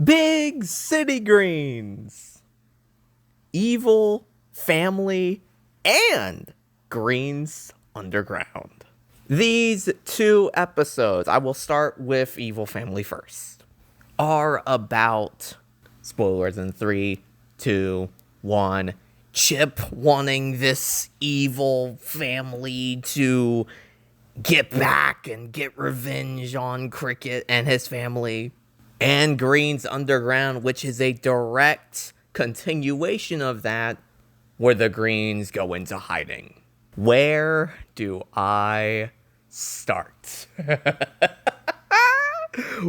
Big City Greens, Evil Family, and Greens Underground. These two episodes, I will start with Evil Family first, are about, spoilers in 3, 2, 1, Chip wanting this evil family to get back and get revenge on Cricket and his family, and Green's Underground, which is a direct continuation of that, where the Greens go into hiding. Where do I start?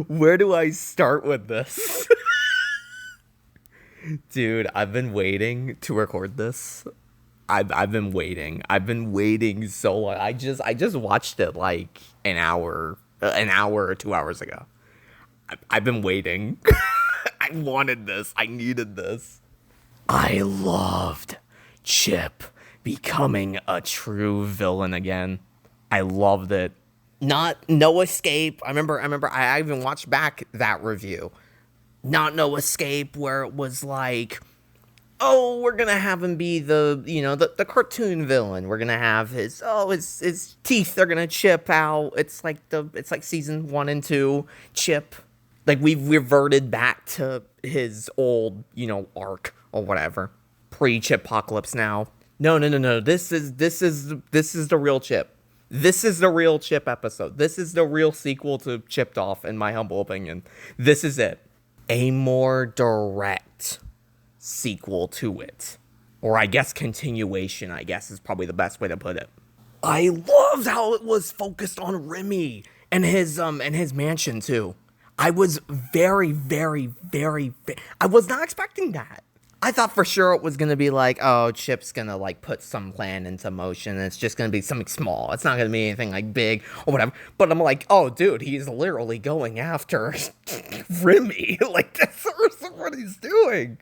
Where do I start with this? Dude, I've been waiting to record this. I've been waiting. I've been waiting so long. I just watched it like an hour or 2 hours ago. I've been waiting. I wanted this. I needed this. I loved Chip becoming a true villain again. I loved it. Not No Escape. I remember I even watched back that review. Not No Escape, where it was like, oh, we're gonna have him be the cartoon villain. We're gonna have his teeth are gonna chip out. It's like season 1 and 2 Chip. Like, we've reverted back to his old, arc or whatever. Pre-Chip apocalypse now. No. This is the real Chip. This is the real Chip episode. This is the real sequel to Chipped Off, in my humble opinion. This is it. A more direct sequel to it. Or I guess continuation, I guess, is probably the best way to put it. I loved how it was focused on Remy and his mansion too. I was very, very, very, I was not expecting that. I thought for sure it was going to be like, oh, Chip's going to like put some plan into motion and it's just going to be something small. It's not going to be anything like big or whatever. But I'm like, oh, dude, he's literally going after Remy. Like, that's what he's doing.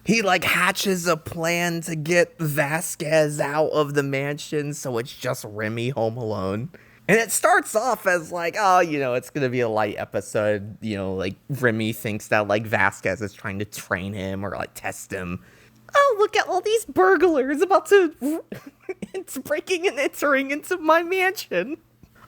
He like hatches a plan to get Vasquez out of the mansion, so it's just Remy home alone. And it starts off as like, oh, it's going to be a light episode. Like Remy thinks that like Vasquez is trying to train him or like test him. Oh, look at all these burglars about to it's breaking and entering into my mansion.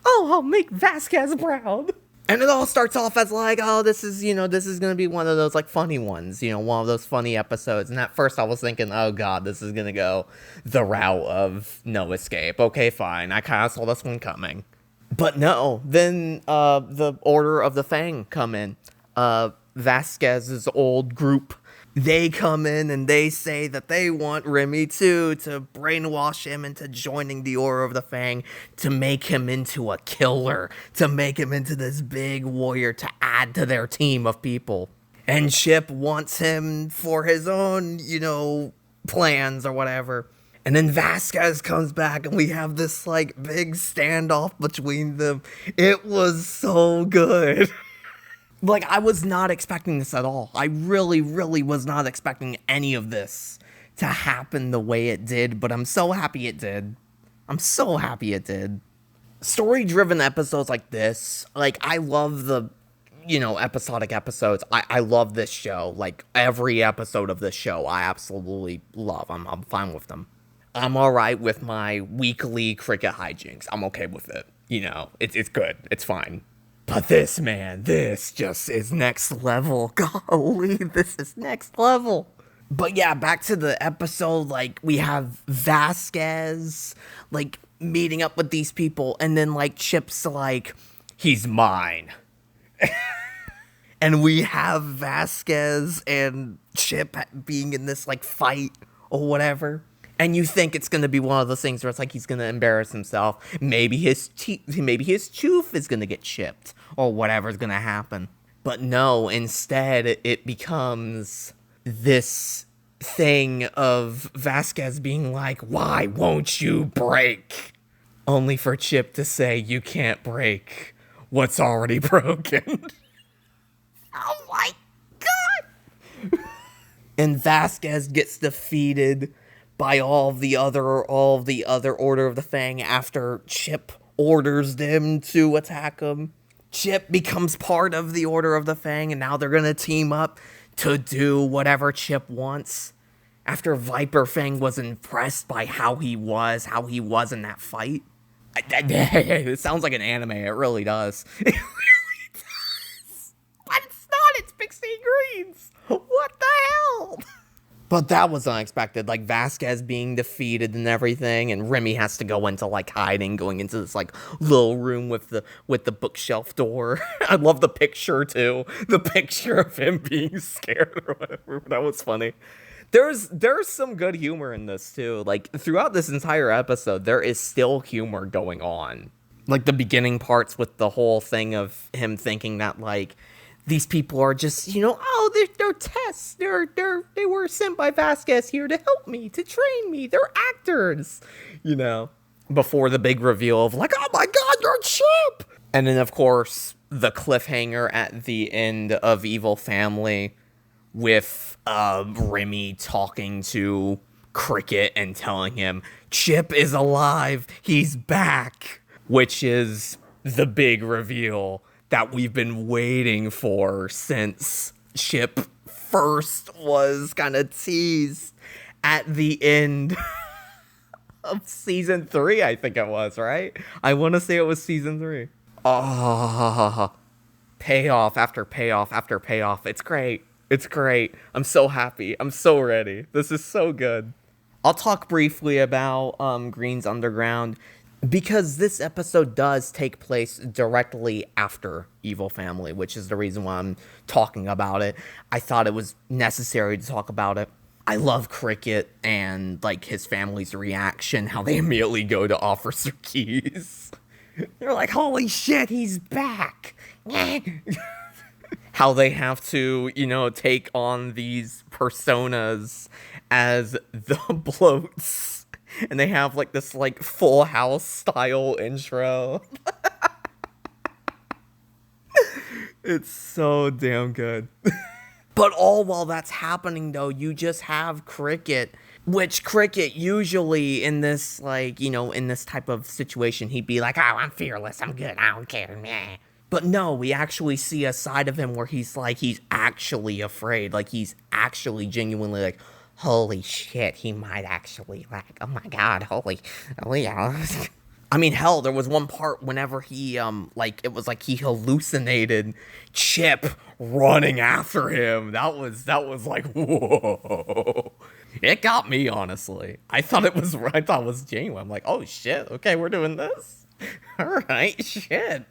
Oh, I'll make Vasquez proud. And it all starts off as like, oh, this is going to be one of those like funny ones, one of those funny episodes. And at first I was thinking, oh God, this is going to go the route of No Escape. Okay, fine. I kind of saw this one coming. But no, then the Order of the Fang come in. Vasquez's old group. They come in and they say that they want Remy too, to brainwash him into joining the Order of the Fang, to make him into a killer, to make him into this big warrior, to add to their team of people. And Chip wants him for his own, plans or whatever. And then Vasquez comes back and we have this like big standoff between them. It was so good. Like, I was not expecting this at all. I really, really was not expecting any of this to happen the way it did, but I'm so happy it did. I'm so happy it did. Story-driven episodes like this, like, I love the, episodic episodes. I love this show. Like, every episode of this show, I absolutely love. I'm fine with them. I'm alright with my weekly Cricket hijinks. I'm okay with it. It's good. It's fine. But this, man, this just is next level. Golly, this is next level. But yeah, back to the episode, like, we have Vasquez, like, meeting up with these people, and then, like, Chip's like, he's mine. And we have Vasquez and Chip being in this, like, fight or whatever. And you think it's going to be one of those things where it's like he's going to embarrass himself. Maybe his tooth is going to get chipped or whatever's going to happen. But no, instead it becomes this thing of Vasquez being like, why won't you break? Only for Chip to say, you can't break what's already broken. Oh my God! And Vasquez gets defeated by all the other Order of the Fang after Chip orders them to attack him. Chip becomes part of the Order of the Fang, and now they're gonna team up to do whatever Chip wants. After Viper Fang was impressed by how he was in that fight. It sounds like an anime, it really does. It really does. But it's not, it's Pixie Greens. What the hell? But that was unexpected, like Vasquez being defeated and everything, and Remy has to go into like hiding, going into this like little room with the bookshelf door. I love the picture too, the picture of him being scared or whatever. That was funny. There's some good humor in this too. Like throughout this entire episode, there is still humor going on. Like the beginning parts with the whole thing of him thinking that like these people are just, oh, they're tests. They were sent by Vasquez here to help me, to train me. They're actors, before the big reveal of like, oh my God, you're Chip. And then of course the cliffhanger at the end of Evil Family with Remy talking to Cricket and telling him Chip is alive. He's back, which is the big reveal that we've been waiting for since Chip first was kind of teased at the end of season 3, I think it was, right? I want to say it was season 3. Oh, payoff after payoff after payoff. It's great. It's great. I'm so happy. I'm so ready. This is so good. I'll talk briefly about Green's Underground, because this episode does take place directly after Evil Family, which is the reason why I'm talking about it. I thought it was necessary to talk about it. I love Cricket and like his family's reaction, how they immediately go to Officer Keyes. They're like, holy shit, he's back. How they have to, take on these personas as the bloats. And they have like this like Full House style intro. It's so damn good. But all while that's happening though, you just have Cricket, which Cricket usually in this like, in this type of situation, he'd be like, oh, I'm fearless, I'm good, I don't care, meh. But no, we actually see a side of him where he's actually afraid, like he's actually genuinely like, holy shit, he might actually, like, oh my God, holy, I mean, hell, there was one part whenever he, it was like he hallucinated Chip running after him. That was like, whoa. It got me, honestly. I thought it was genuine. I'm like, oh shit, okay, we're doing this? Alright, shit.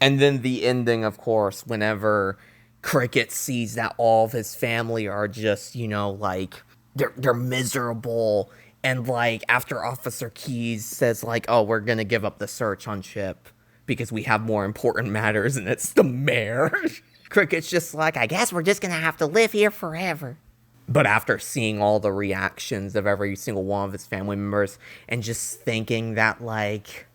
And then the ending, of course, whenever Cricket sees that all of his family are just, they're miserable, and like after Officer Keyes says like, oh, we're gonna give up the search on Chip because we have more important matters, and it's the mayor. Cricket's just like, I guess we're just gonna have to live here forever. But after seeing all the reactions of every single one of his family members and just thinking that like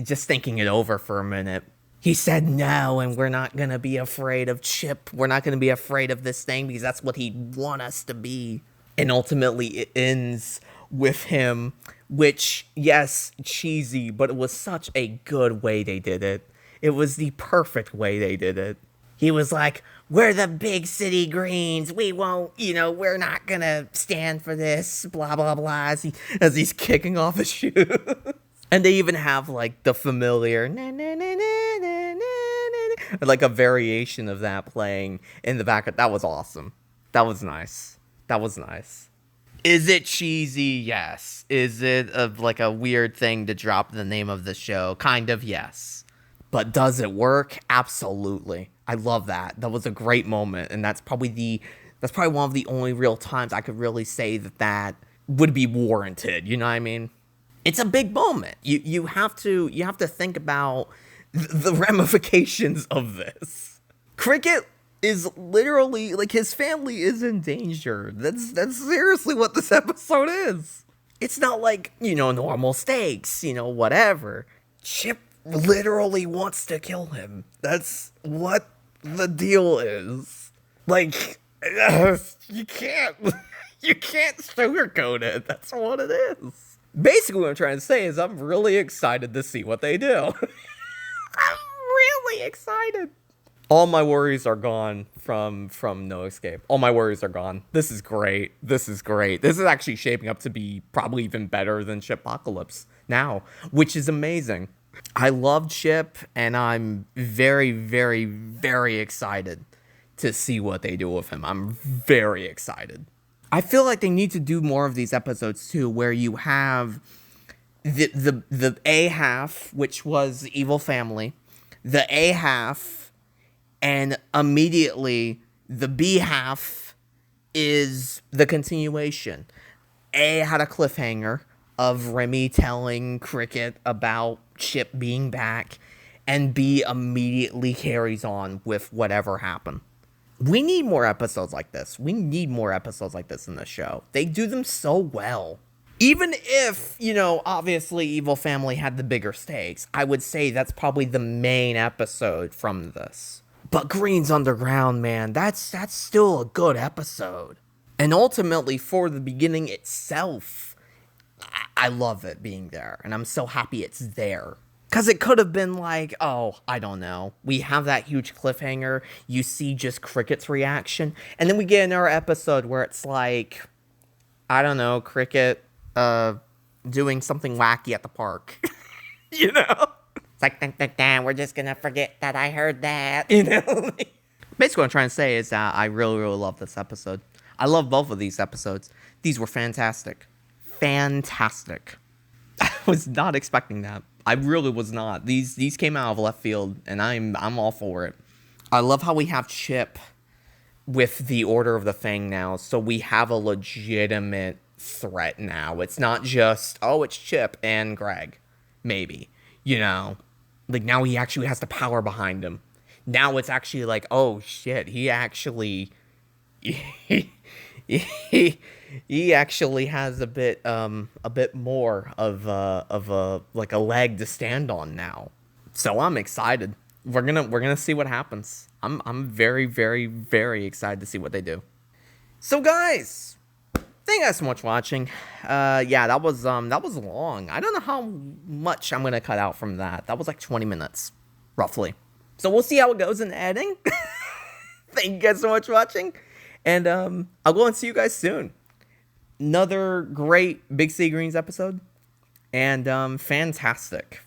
just thinking it over for a minute, he said no, and we're not going to be afraid of Chip. We're not going to be afraid of this thing because that's what he'd want us to be. And ultimately, it ends with him, which, yes, cheesy, but it was such a good way they did it. It was the perfect way they did it. He was like, we're the big city Greens. We won't, we're not going to stand for this, blah, blah, blah, as he's kicking off his shoes. And they even have, like, the familiar like a variation of that playing in the background. That was awesome. That was nice. Is it cheesy? Yes. Is it like a weird thing to drop the name of the show? Kind of, yes. But does it work? Absolutely. I love that. That was a great moment, and that's probably one of the only real times I could really say that would be warranted. You know what I mean? It's a big moment. You have to think about the ramifications of this. Cricket is literally like, his family is in danger. That's seriously what this episode is. It's not like, normal stakes, whatever. Chip literally wants to kill him. That's what the deal is. Like, you can't sugarcoat it. That's what it is. Basically, what I'm trying to say is I'm really excited to see what they do. I'm really excited. All my worries are gone from No Escape. All my worries are gone. This is great. This is great. This is actually shaping up to be probably even better than Shipocalypse now, which is amazing. I love Chip, and I'm very, very, very excited to see what they do with him. I'm very excited. I feel like they need to do more of these episodes too, where you have the A half, which was Evil Family, the A half, and immediately the B half is the continuation. A had a cliffhanger of Remy telling Cricket about Chip being back, and B immediately carries on with whatever happened. We need more episodes like this. We need more episodes like this in the show. They do them so well. Even if, obviously Evil Family had the bigger stakes, I would say that's probably the main episode from this. But Green's Underground, man, that's still a good episode. And ultimately, for the beginning itself, I love it being there. And I'm so happy it's there. Because it could have been like, oh, I don't know. We have that huge cliffhanger. You see just Cricket's reaction. And then we get another episode where it's like, I don't know, Cricket doing something wacky at the park. It's like, we're just going to forget that I heard that. Basically what I'm trying to say is that I really, really love this episode. I love both of these episodes. These were fantastic. Fantastic. I was not expecting that. I really was not. These came out of left field, and I'm all for it. I love how we have Chip with the Order of the Fang now, so we have a legitimate threat now. It's not just, oh, it's Chip and Greg, maybe. Like now he actually has the power behind him. Now it's actually like, oh shit, he actually he actually has a bit more of a like a leg to stand on now. So I'm excited. We're gonna see what happens. I'm very, very, very excited to see what they do. So guys, thank you guys so much for watching. Yeah, that was long. I don't know how much I'm gonna cut out from that. That was like 20 minutes, roughly. So we'll see how it goes in the editing. Thank you guys so much for watching. And I'll go and see you guys soon. Another great Big City Greens episode. And fantastic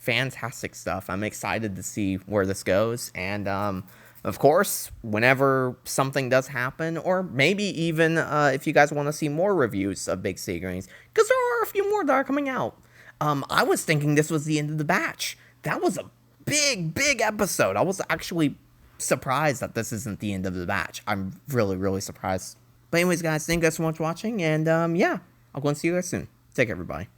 stuff. I'm excited to see where this goes. And of course, whenever something does happen, or maybe even if you guys want to see more reviews of Big City Greens, because there are a few more that are coming out. I was thinking this was the end of the batch. That was a big episode. I was actually surprised that this isn't the end of the batch. I'm really, really surprised. But anyways, guys, thank you guys so much for watching, and yeah, I'll go and see you guys soon. Take care, everybody.